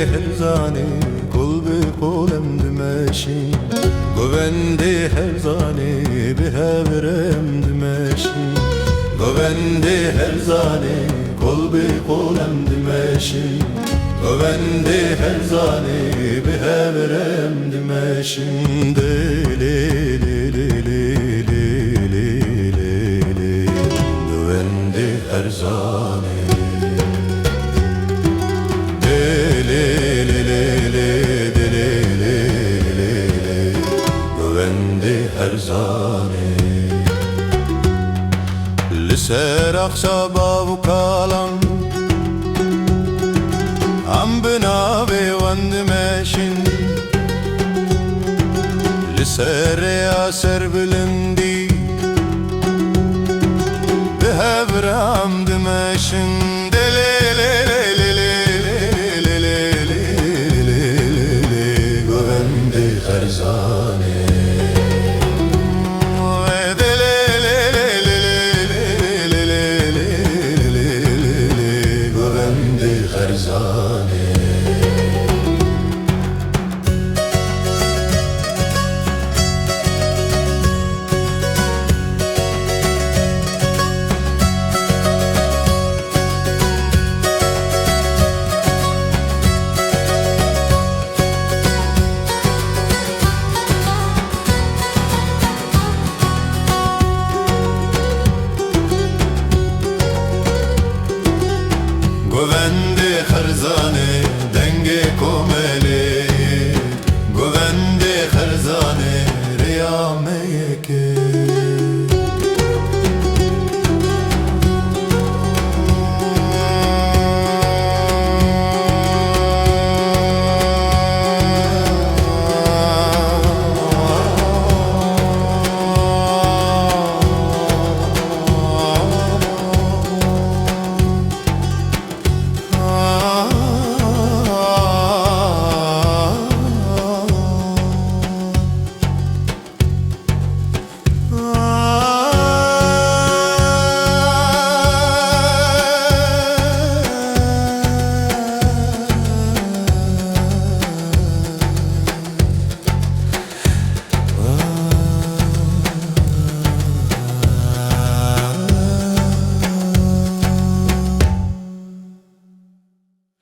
herzane kulbi kolem dimeşin Govendi herzane bihavrem dimeşin Govendi herzane kulbi kolem dimeşin Govendi herzane bihavrem dimeşin Deli Govendi herzane herzane Liser akşaba bu kalan Am binave vandimeşin Liser ya ser bilindi Bihevram dimeşin Govendi herzane herzane Govendi